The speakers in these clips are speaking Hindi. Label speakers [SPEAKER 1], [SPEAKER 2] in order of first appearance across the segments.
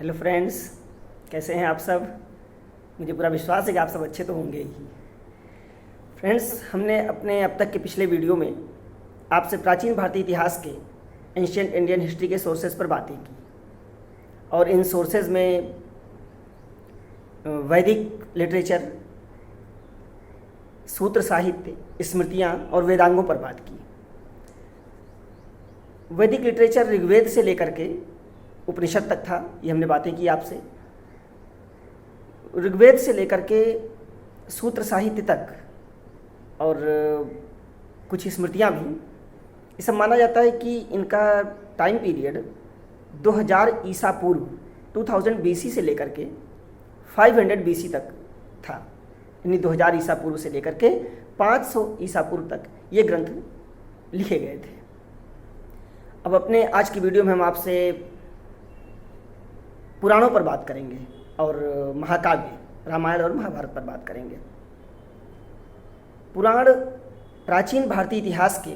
[SPEAKER 1] हेलो फ्रेंड्स, कैसे हैं आप सब। मुझे पूरा विश्वास है कि आप सब अच्छे तो होंगे ही। फ्रेंड्स, हमने अपने अब तक के पिछले वीडियो में आपसे प्राचीन भारतीय इतिहास के एंशियंट इंडियन हिस्ट्री के सोर्सेज पर बातें की और इन सोर्सेज में वैदिक लिटरेचर, सूत्र साहित्य, स्मृतियाँ और वेदांगों पर बात की। वैदिक लिटरेचर ऋग्वेद से लेकर के उपनिषद तक था, ये हमने बातें की आपसे। ऋग्वेद से लेकर के सूत्र साहित्य तक और कुछ स्मृतियाँ भी, ये सब माना जाता है कि इनका टाइम पीरियड 2000 ईसा पूर्व 2000 बीसी से लेकर के 500 बीसी तक था। यानी 2000 ईसा पूर्व से लेकर के 500 ईसा पूर्व तक ये ग्रंथ लिखे गए थे। अब अपने आज की वीडियो में हम आपसे पुराणों पर बात करेंगे और महाकाव्य रामायण और महाभारत पर बात करेंगे। पुराण प्राचीन भारतीय इतिहास के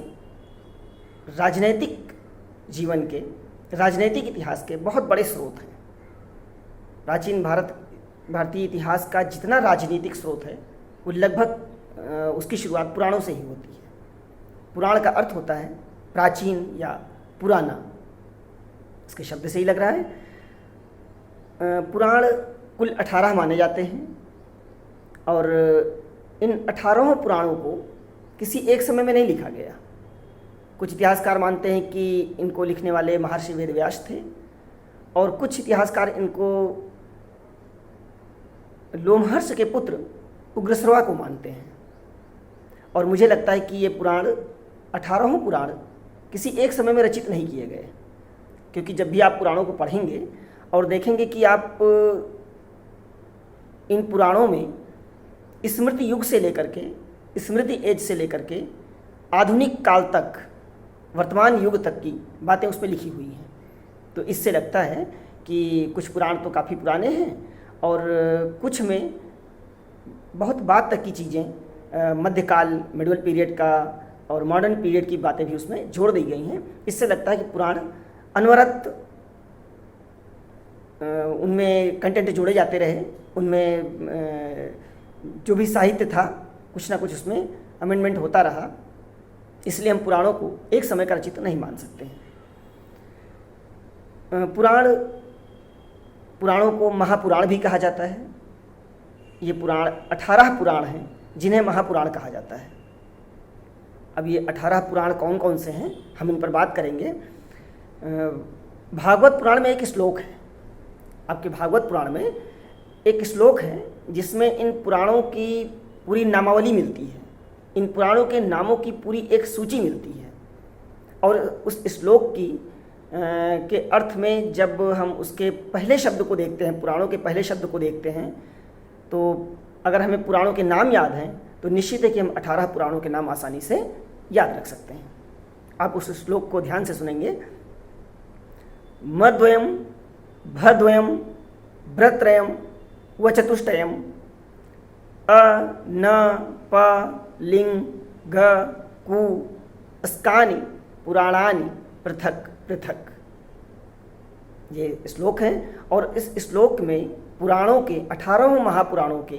[SPEAKER 1] राजनैतिक जीवन के, राजनैतिक इतिहास के बहुत बड़े स्रोत हैं। प्राचीन भारतीय इतिहास का जितना राजनीतिक स्रोत है वो लगभग उसकी शुरुआत पुराणों से ही होती है। पुराण का अर्थ होता है प्राचीन या पुराना, इसके शब्द से ही लग रहा है। पुराण कुल 18 माने जाते हैं और इन 18 पुराणों को किसी एक समय में नहीं लिखा गया। कुछ इतिहासकार मानते हैं कि इनको लिखने वाले महर्षि वेदव्यास थे और कुछ इतिहासकार इनको लोमहर्ष के पुत्र उग्रश्रवा को मानते हैं। और मुझे लगता है कि ये पुराण 18 पुराण किसी एक समय में रचित नहीं किए गए, क्योंकि जब भी आप पुराणों को पढ़ेंगे और देखेंगे कि आप इन पुराणों में स्मृति युग से लेकर के, स्मृति एज से लेकर के आधुनिक काल तक, वर्तमान युग तक की बातें उस पर लिखी हुई हैं। तो इससे लगता है कि कुछ पुराण तो काफ़ी पुराने हैं और कुछ में बहुत बाद तक की चीज़ें, मध्यकाल, मिडिवल पीरियड का और मॉडर्न पीरियड की बातें भी उसमें जोड़ दी गई हैं। इससे लगता है कि पुराण अनवरत उनमें कंटेंट जोड़े जाते रहे, उनमें जो भी साहित्य था कुछ ना कुछ उसमें अमेंडमेंट होता रहा। इसलिए हम पुराणों को एक समय का रचित नहीं मान सकते हैं। पुराणों को महापुराण भी कहा जाता है। ये पुराण 18 पुराण हैं जिन्हें महापुराण कहा जाता है। अब ये 18 पुराण कौन कौन से हैं हम इन पर बात करेंगे। भागवत पुराण में एक श्लोक है, आपके भागवत पुराण में एक श्लोक है जिसमें इन पुराणों की पूरी नामावली मिलती है, इन पुराणों के नामों की पूरी एक सूची मिलती है। और उस श्लोक की के अर्थ में जब हम उसके पहले शब्द को देखते हैं, पुराणों के पहले शब्द को देखते हैं, तो अगर हमें पुराणों के नाम याद हैं तो निश्चित है कि हम 18 पुराणों के नाम आसानी से याद रख सकते हैं। आप उस श्लोक को ध्यान से सुनेंगे। मद्वयम, भद्वयम, भ्रत्रयम व चतुष्टयम, अ न प लिंग ग कु स्कानि पुराणानि पृथक पृथक। ये श्लोक है और इस श्लोक में पुराणों के 18 महापुराणों के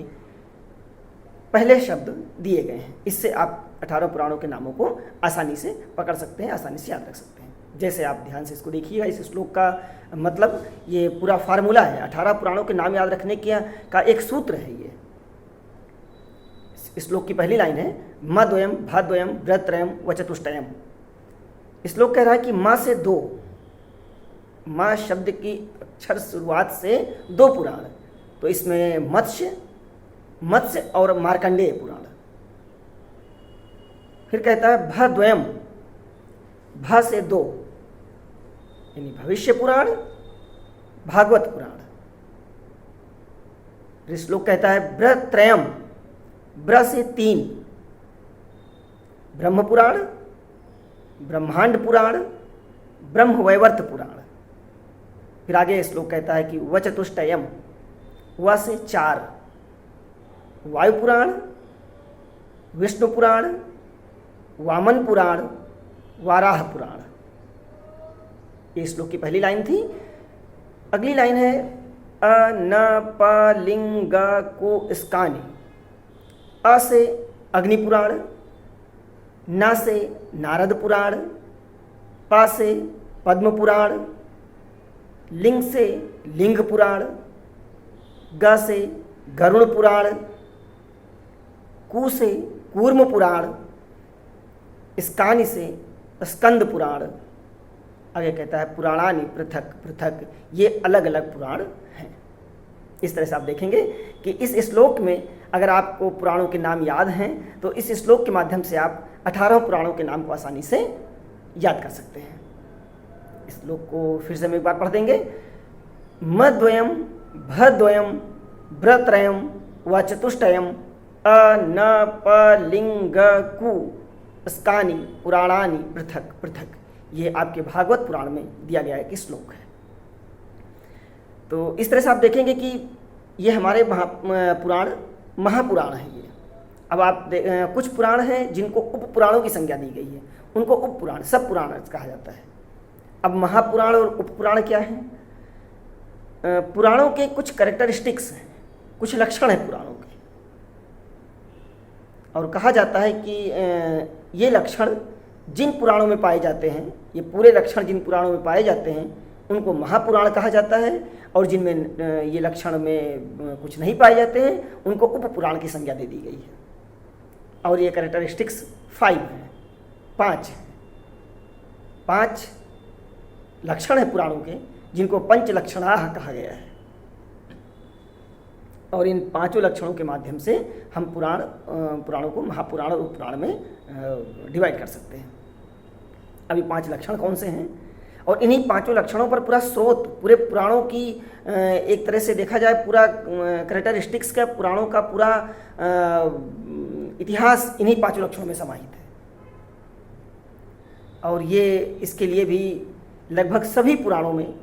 [SPEAKER 1] पहले शब्द दिए गए हैं। इससे आप 18 पुराणों के नामों को आसानी से पकड़ सकते हैं, आसानी से याद रख सकते हैं। जैसे आप ध्यान से इसको देखिएगा, इस श्लोक का मतलब ये पूरा फार्मूला है। 18 पुराणों के नाम याद रखने का एक सूत्र है। ये इस श्लोक की पहली लाइन है मद्वयम, भाद्वयम, भ्रत्रयम व चतुष्टयम। श्लोक कह रहा है कि माँ से दो, माँ शब्द की अक्षर शुरुआत से 2 पुराण। तो इसमें मत्स्य और मार्कंडेय पुराण। फिर कहता है भद्वयम, भ से 2 यानी भविष्य पुराण, भागवत पुराण। फिर श्लोक कहता है भ्रत्रयम, ब्र से 3 ब्रह्म पुराण, ब्रह्मांड पुराण, ब्रह्मवैवर्त पुराण। फिर आगे श्लोक कहता है कि वचतुष्टयम, व से 4 वायु पुराण, विष्णु पुराण, वामन पुराण, वाराह पुराण। ये श्लोक की पहली लाइन थी। अगली लाइन है अ न प लिंग ग कु स्कानी। अ से अग्नि पुराण, न से नारद पुराण, प से पद्म पुराण, लिंग से लिंग पुराण, ग से गरुड़ पुराण, कु से कूर्म पुराण, स्कानि से स्कंद पुराण। आगे कहता है पुराणानि पृथक पृथक, ये अलग अलग पुराण हैं। इस तरह से आप देखेंगे कि इस श्लोक में अगर आपको पुराणों के नाम याद हैं तो इस श्लोक के माध्यम से आप 18 पुराणों के नाम को आसानी से याद कर सकते हैं। इस श्लोक को फिर से हम एक बार पढ़ देंगे। मद्वयम भद्वयम व्रत्रयम व चतुष्टयम अ न प लिंग कु स्कानि पुराणानि पृथक पृथक। ये आपके भागवत पुराण में दिया गया एक श्लोक है। तो इस तरह से आप देखेंगे कि ये हमारे पुराण महापुराण है। ये अब आप कुछ पुराण हैं जिनको उप पुराणों की संज्ञा दी गई है, उनको उप पुराण, सब पुराण कहा जाता है। अब महापुराण और उप पुराण क्या है? पुराणों के कुछ कैरेक्टरिस्टिक्स हैं, कुछ लक्षण हैं पुराणों के, और कहा जाता है कि ये लक्षण जिन पुराणों में पाए जाते हैं, ये पूरे लक्षण जिन पुराणों में पाए जाते हैं उनको महापुराण कहा जाता है, और जिनमें ये लक्षण में कुछ नहीं पाए जाते हैं उनको उप पुराण की संज्ञा दे दी गई है। और ये कैरेक्टरिस्टिक्स 5 हैं, 5 हैं। 5 लक्षण है पुराणों के जिनको पंच लक्षणाः कहा गया है, और इन 5 लक्षणों के माध्यम से हम पुराणों को महापुराण और उपपुराण में डिवाइड कर सकते हैं। अभी 5 लक्षण कौन से हैं, और इन्हीं 5 लक्षणों पर पूरा स्रोत, पूरे पुराणों की एक तरह से देखा जाए पूरा कैरेक्टरिस्टिक्स का, पुराणों का पूरा इतिहास इन्हीं 5 लक्षणों में समाहित है। और ये इसके लिए भी लगभग सभी पुराणों में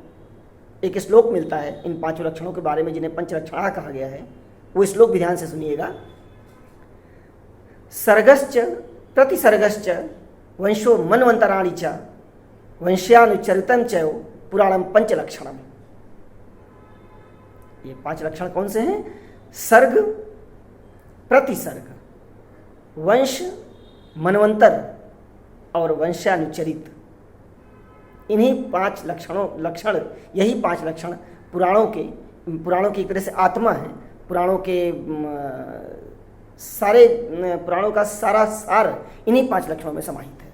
[SPEAKER 1] एक श्लोक मिलता है इन 5 लक्षणों के बारे में, जिन्हें पंचलक्षणा कहा गया है। वो श्लोक भी ध्यान से सुनिएगा। सर्गश्च प्रतिसर्गश्च वंशो मनवंतराणि च वंश्यानुचरितं च पुराणम पंचलक्षणम। ये 5 लक्षण कौन से हैं? सर्ग, प्रतिसर्ग, वंश, मनवंतर और वंशानुचरित। इन्हीं 5 लक्षण यही 5 लक्षण पुराणों की एक तरह से आत्मा है। पुराणों का सारा सार इन्हीं 5 लक्षणों में समाहित है।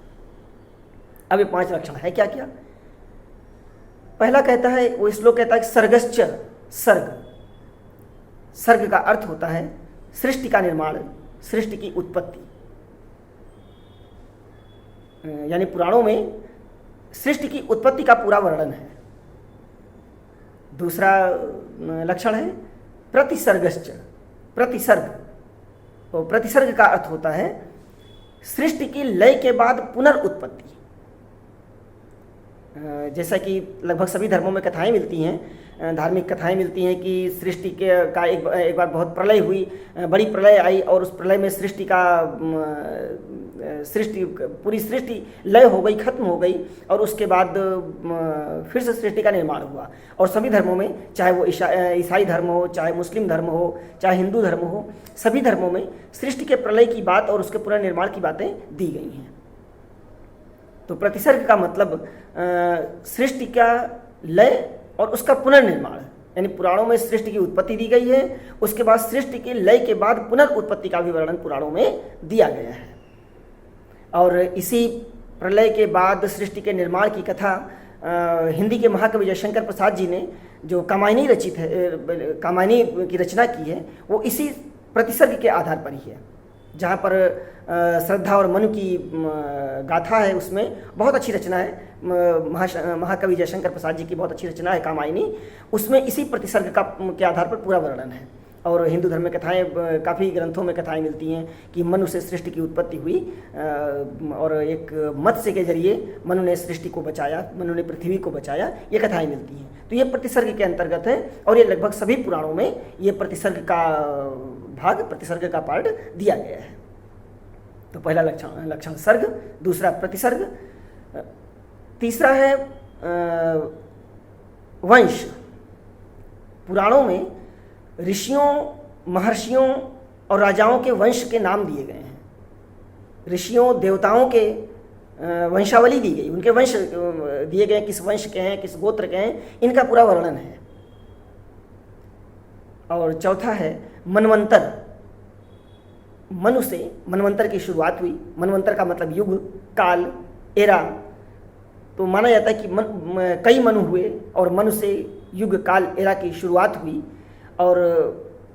[SPEAKER 1] अब ये 5 लक्षण है क्या क्या? पहला कहता है, वो श्लोक कहता है सर्गश्च, सर्ग का अर्थ होता है सृष्टि का निर्माण, सृष्टि की उत्पत्ति। यानी पुराणों में सृष्टि की उत्पत्ति का पूरा वर्णन है। दूसरा लक्षण है प्रतिसर्गश्च, प्रतिसर्ग। तो प्रतिसर्ग का अर्थ होता है सृष्टि की लय के बाद पुनर्उत्पत्ति। जैसा कि लगभग सभी धर्मों में कथाएं मिलती हैं, धार्मिक कथाएं मिलती हैं कि सृष्टि का एक बार बहुत प्रलय हुई, बड़ी प्रलय आई, और उस प्रलय में पूरी सृष्टि लय हो गई, खत्म हो गई, और उसके बाद फिर से सृष्टि का निर्माण हुआ। और सभी धर्मों में, चाहे वो ईसाई धर्म हो, चाहे मुस्लिम धर्म हो, चाहे हिंदू धर्म हो, सभी धर्मों में सृष्टि के प्रलय की बात और उसके पुनर्निर्माण की बातें दी गई हैं। तो प्रतिसर्ग का मतलब सृष्टि का लय और उसका पुनर्निर्माण, यानी पुराणों में सृष्टि की उत्पत्ति दी गई है, उसके बाद सृष्टि के लय के बाद पुनर्उत्पत्ति का भी वर्णन पुराणों में दिया गया है। और इसी प्रलय के बाद सृष्टि के निर्माण की कथा हिंदी के महाकवि जयशंकर प्रसाद जी ने जो कामायनी कामायनी की रचना की है, वो इसी प्रतिसर्ग के आधार पर ही है। जहाँ पर श्रद्धा और मनु की गाथा है, उसमें बहुत अच्छी रचना है, महाकवि जयशंकर प्रसाद जी की बहुत अच्छी रचना है कामायनी। उसमें इसी प्रतिसर्ग के आधार पर पूरा वर्णन है। और हिंदू धर्म में कथाएं, काफ़ी ग्रंथों में कथाएं मिलती हैं कि मनु से सृष्टि की उत्पत्ति हुई, और एक मत्स्य के जरिए मनु ने सृष्टि को बचाया, मनु ने पृथ्वी को बचाया, ये कथाएं मिलती हैं। तो ये प्रतिसर्ग के अंतर्गत है, और ये लगभग सभी पुराणों में ये प्रतिसर्ग का पार्ट दिया गया है। तो पहला लक्षण सर्ग, दूसरा प्रतिसर्ग, तीसरा है वंश। पुराणों में ऋषियों, महर्षियों और राजाओं के वंश के नाम दिए गए हैं। ऋषियों, देवताओं के वंशावली दी गई, उनके वंश दिए गए, किस वंश के हैं, किस गोत्र के हैं, इनका पूरा वर्णन है। और चौथा है मनवंतर। मनु से मनवंतर की शुरुआत हुई। मनवंतर का मतलब युग, काल, एरा। तो माना जाता है कि कई मनु हुए और मनु से युग, काल, एरा की शुरुआत हुई और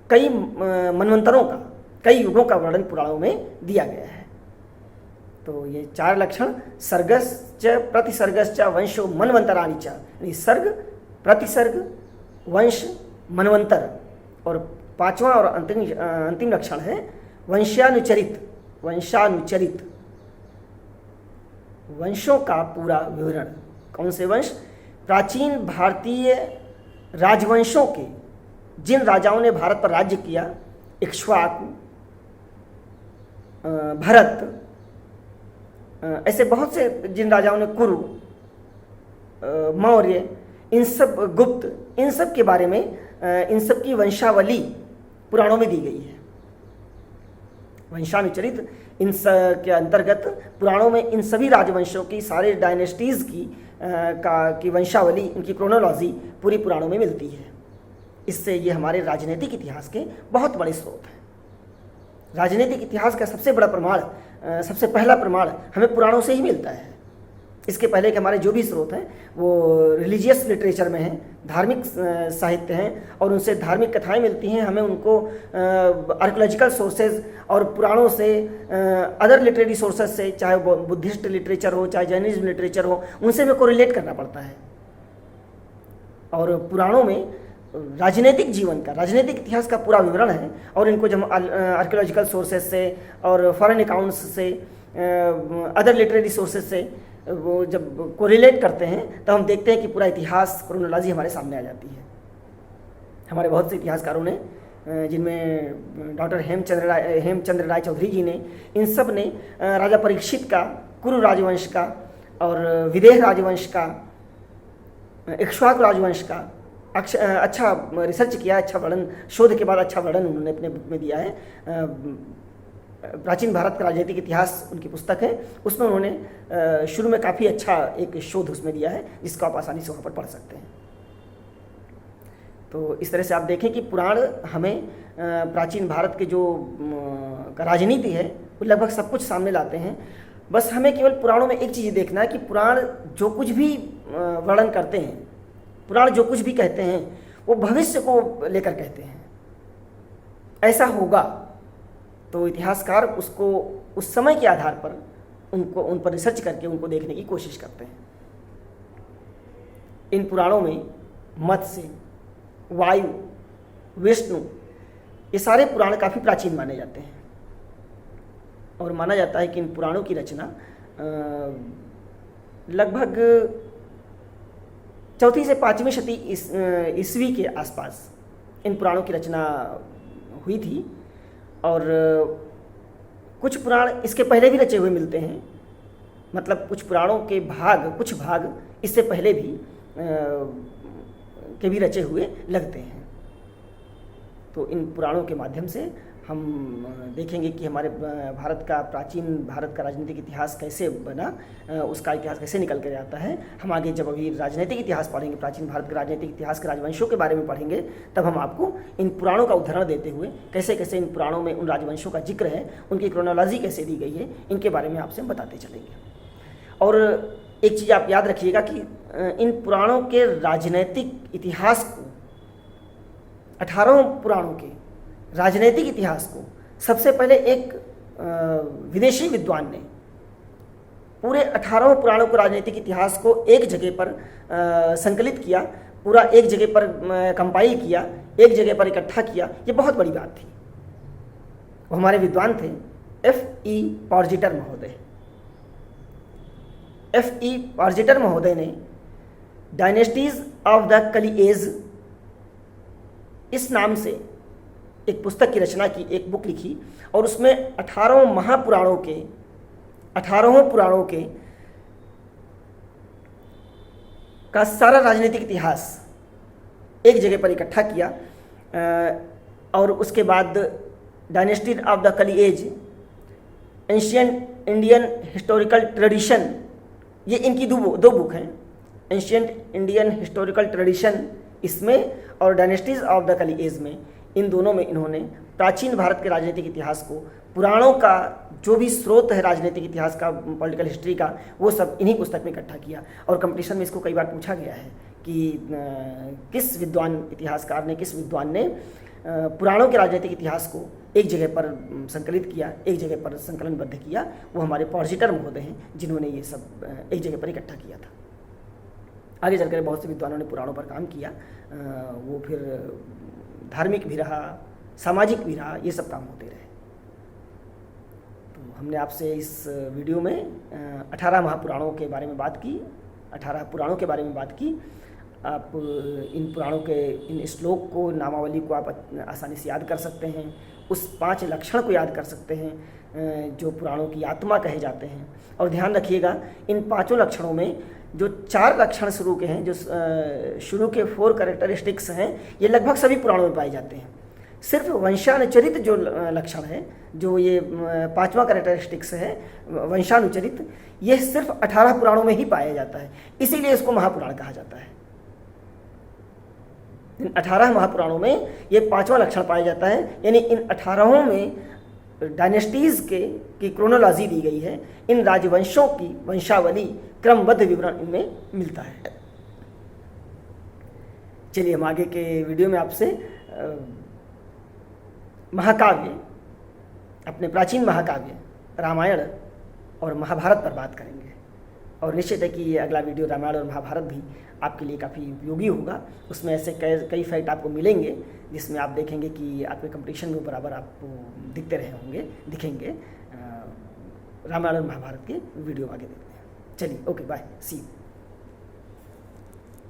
[SPEAKER 1] कई मनवंतरों का, कई युगों का वर्णन पुराणों में दिया गया है। तो ये 4 लक्षण, सर्गश्च प्रतिसर्गश्च वंशो मनवंतराणि च, यानी सर्ग, प्रतिसर्ग, वंश, मनवंतर। और 5वां और अंतिम लक्षण है वंशानुचरित। वंशानुचरित, वंशों का पूरा विवरण। कौन से वंश? प्राचीन भारतीय राजवंशों के, जिन राजाओं ने भारत पर राज्य किया, इक्ष्वाकु, भरत, ऐसे बहुत से जिन राजाओं ने, कुरु, मौर्य, इन सब, गुप्त, इन सब के बारे में, इन सब की वंशावली पुराणों में दी गई है। वंशानुचरित इन के अंतर्गत पुराणों में इन सभी राजवंशों की, सारे डायनेस्टीज़ की वंशावली, इनकी क्रोनोलॉजी पूरी पुराणों में मिलती है। इससे ये हमारे राजनीतिक इतिहास के बहुत बड़े स्रोत हैं। राजनीतिक इतिहास का सबसे बड़ा प्रमाण, सबसे पहला प्रमाण हमें पुराणों से ही मिलता है। इसके पहले के हमारे जो भी स्रोत हैं वो रिलीजियस लिटरेचर में हैं, धार्मिक साहित्य हैं, और उनसे धार्मिक कथाएं मिलती हैं। हमें उनको आर्कियोलॉजिकल सोर्सेज और पुराणों से, अदर लिटरेरी सोर्सेज से, चाहे वो बुद्धिस्ट लिटरेचर हो, चाहे जैनिज्म लिटरेचर हो, उनसे हमें कोरिलेट करना पड़ता है। और पुराणों में राजनीतिक जीवन का, राजनीतिक इतिहास का पूरा विवरण है। और इनको जब आर्कियोलॉजिकल सोर्सेज से और फॉरेन अकाउंट्स से, अदर लिटरेरी सोर्सेज से वो जब कोरिलेट करते हैं, तब हम देखते हैं कि पूरा इतिहास, क्रोनोलॉजी हमारे सामने आ जाती है। हमारे बहुत से इतिहासकारों ने, जिनमें डॉक्टर हेमचंद्र राय चौधरी जी ने, इन सब ने राजा परीक्षित का, कुरु राजवंश का और विदेह राजवंश का, इक्ष्वाकु राजवंश का अच्छा रिसर्च किया, अच्छा वर्णन, शोध के बाद अच्छा वर्णन उन्होंने अपने बुक में दिया है। प्राचीन भारत का राजनीतिक इतिहास उनकी पुस्तक है, उसमें उन्होंने शुरू में काफ़ी अच्छा एक शोध उसमें दिया है, जिसको आप आसानी से वहाँ पर पढ़ सकते हैं। तो इस तरह से आप देखें कि पुराण हमें प्राचीन भारत के जो राजनीति है वो लगभग सब कुछ सामने लाते हैं। बस हमें केवल पुराणों में एक चीज़ देखना है कि पुराण जो कुछ भी वर्णन करते हैं, पुराण जो कुछ भी कहते हैं, वो भविष्य को लेकर कहते हैं। ऐसा होगा तो इतिहासकार उसको उस समय के आधार पर उन पर रिसर्च करके उनको देखने की कोशिश करते हैं। इन पुराणों में मत्स्य, वायु, विष्णु, ये सारे पुराण काफ़ी प्राचीन माने जाते हैं। और माना जाता है कि इन पुराणों की रचना लगभग 4वीं से 5वीं शती ईस्वी के आसपास इन पुराणों की रचना हुई थी। और कुछ पुराण इसके पहले भी रचे हुए मिलते हैं, मतलब कुछ पुराणों के कुछ भाग इससे पहले भी के भी रचे हुए लगते हैं। तो इन पुराणों के माध्यम से हम देखेंगे कि हमारे प्राचीन भारत का राजनीतिक इतिहास कैसे बना, उसका इतिहास कैसे निकल कर आता है। हम आगे जब अभी राजनीतिक इतिहास पढ़ेंगे, प्राचीन भारत के राजनीतिक इतिहास के राजवंशों के बारे में पढ़ेंगे, तब हम आपको इन पुराणों का उदाहरण देते हुए कैसे कैसे इन पुराणों में उन राजवंशों का जिक्र है, उनकी क्रोनोलॉजी कैसे दी गई है, इनके बारे में आपसे हम बताते चलेंगे। और एक चीज़ आप याद रखिएगा कि इन पुराणों के राजनैतिक इतिहास को, 18 पुराणों के राजनैतिक इतिहास को सबसे पहले एक विदेशी विद्वान ने पूरे 18 पुराणों को, राजनीतिक इतिहास को एक जगह पर संकलित किया, पूरा एक जगह पर कंपाइल किया, एक जगह पर इकट्ठा किया। ये बहुत बड़ी बात थी। वो हमारे विद्वान थे F.E. पॉर्जिटर महोदय। F.E. पॉर्जिटर महोदय ने dynasties of the Kali as इस नाम से एक पुस्तक की रचना की, एक बुक लिखी, और उसमें 18 महापुराणों के, 18 पुराणों के का सारा राजनीतिक इतिहास एक जगह पर इकट्ठा किया और उसके बाद dynasty of the Kali age, ancient Indian historical tradition, ये इनकी दो बुक हैं, एंशियंट इंडियन हिस्टोरिकल ट्रेडिशन इसमें और dynasties of the Kali as में, इन दोनों में इन्होंने प्राचीन भारत के राजनीतिक इतिहास को, पुराणों का जो भी स्रोत है राजनीतिक इतिहास का, पॉलिटिकल हिस्ट्री का, वो सब इन्हीं पुस्तक में इकट्ठा किया। और कंपटीशन में इसको कई बार पूछा गया है कि किस विद्वान इतिहासकार ने, किस विद्वान ने पुराणों के राजनीतिक इतिहास को एक जगह पर संकलित किया, एक जगह पर संकलनबद्ध किया। वो हमारे पॉर्जिटर महोदय हैं जिन्होंने ये सब एक जगह पर इकट्ठा किया था। आगे चलकर बहुत से विद्वानों ने पुराणों पर काम किया, वो फिर धार्मिक भी रहा, सामाजिक भी रहा, ये सब काम होते रहे। तो हमने आपसे इस वीडियो में 18 महापुराणों के बारे में बात की, 18 पुराणों के बारे में बात की। आप इन पुराणों के इन श्लोक को, नामावली को आप आसानी से याद कर सकते हैं, उस 5 लक्षण को याद कर सकते हैं जो पुराणों की आत्मा कहे जाते हैं। और ध्यान रखिएगा, इन 5 लक्षणों में जो 4 लक्षण शुरू के हैं, जो शुरू के 4 कैरेक्टरिस्टिक्स हैं, ये लगभग सभी पुराणों में पाए जाते हैं। सिर्फ वंशानुचरित जो लक्षण है, जो ये 5वां कैरेक्टरिस्टिक्स है वंशानुचरित, ये सिर्फ 18 पुराणों में ही पाया जाता है, इसीलिए इसको महापुराण कहा जाता है। इन 18 महापुराणों में ये 5वां लक्षण पाया जाता है, यानी इन 18 में डायनेस्टीज़ की क्रोनोलॉजी दी गई है, इन राजवंशों की वंशावली क्रमबद्ध विवरण इनमें मिलता है। चलिए हम आगे के वीडियो में आपसे महाकाव्य, अपने प्राचीन महाकाव्य रामायण और महाभारत पर बात करेंगे। और निश्चित है कि ये अगला वीडियो रामायण और महाभारत भी आपके लिए काफ़ी उपयोगी होगा। उसमें ऐसे कई फैक्ट आपको मिलेंगे जिसमें आप देखेंगे कि आपके कंपटीशन में बराबर आपको दिखेंगे। रामायण और महाभारत के वीडियो आगे देखते हैं। चलिए, ओके, बाय, सी यू।